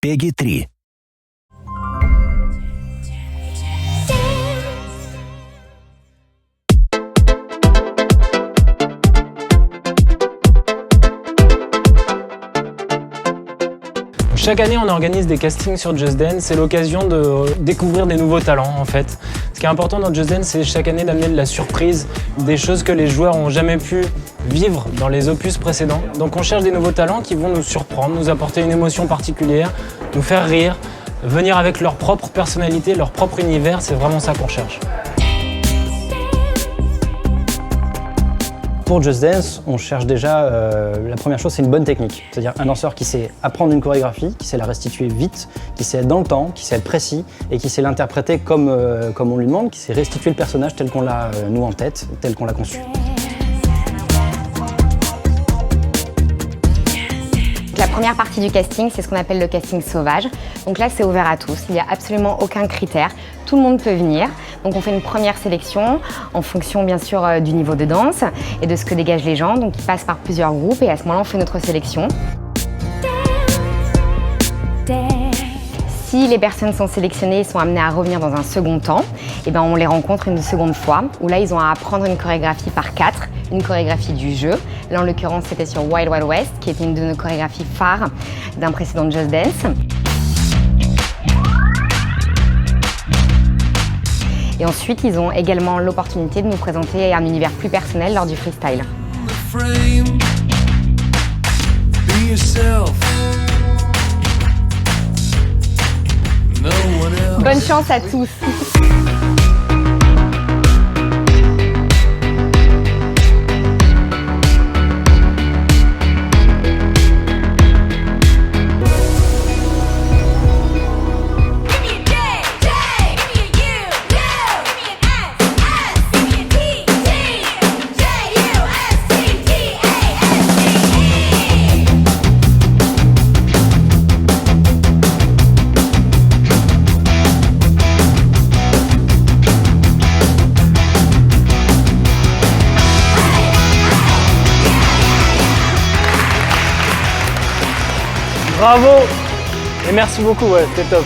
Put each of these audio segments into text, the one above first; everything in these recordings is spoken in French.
PEGI 3. Chaque année, on organise des castings sur Just Dance. C'est l'occasion de découvrir des nouveaux talents, en fait. Ce qui est important dans Just Dance, c'est chaque année d'amener de la surprise, des choses que les joueurs n'ont jamais pu vivre dans les opus précédents. Donc on cherche des nouveaux talents qui vont nous surprendre, nous apporter une émotion particulière, nous faire rire, venir avec leur propre personnalité, leur propre univers. C'est vraiment ça qu'on cherche. Pour Just Dance, on cherche déjà, la première chose, c'est une bonne technique. C'est-à-dire un danseur qui sait apprendre une chorégraphie, qui sait la restituer vite, qui sait être dans le temps, qui sait être précis et qui sait l'interpréter comme on lui demande, qui sait restituer le personnage tel qu'on l'a, nous, en tête, tel qu'on l'a conçu. La première partie du casting, c'est ce qu'on appelle le casting sauvage. Donc là, c'est ouvert à tous. Il n'y a absolument aucun critère. Tout le monde peut venir. Donc on fait une première sélection en fonction, bien sûr, du niveau de danse et de ce que dégagent les gens. Donc ils passent par plusieurs groupes et à ce moment-là, on fait notre sélection. Si les personnes sont sélectionnées et sont amenées à revenir dans un second temps, eh ben on les rencontre une seconde fois, où là ils ont à apprendre une chorégraphie par 4, une chorégraphie du jeu. Là en l'occurrence c'était sur Wild Wild West, qui était une de nos chorégraphies phares d'un précédent Just Dance. Et ensuite ils ont également l'opportunité de nous présenter un univers plus personnel lors du freestyle. Bonne chance à tous. Bravo et merci beaucoup, ouais, c'était top.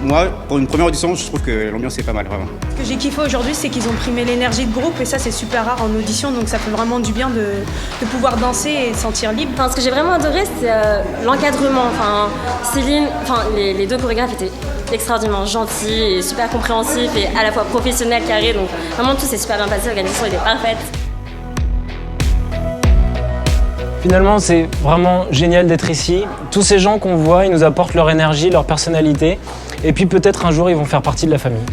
Moi, pour une première audition, je trouve que l'ambiance est pas mal, vraiment. Ce que j'ai kiffé aujourd'hui, c'est qu'ils ont primé l'énergie de groupe et ça, c'est super rare en audition, donc ça fait vraiment du bien de pouvoir danser et se sentir libre. Enfin, ce que j'ai vraiment adoré, c'est l'encadrement. Enfin, Céline, les deux chorégraphes étaient extraordinairement gentils et super compréhensifs et à la fois professionnels, carrés, donc vraiment tout s'est super bien passé, l'organisation était parfaite. Finalement, c'est vraiment génial d'être ici. Tous ces gens qu'on voit, ils nous apportent leur énergie, leur personnalité. Et puis peut-être un jour, ils vont faire partie de la famille.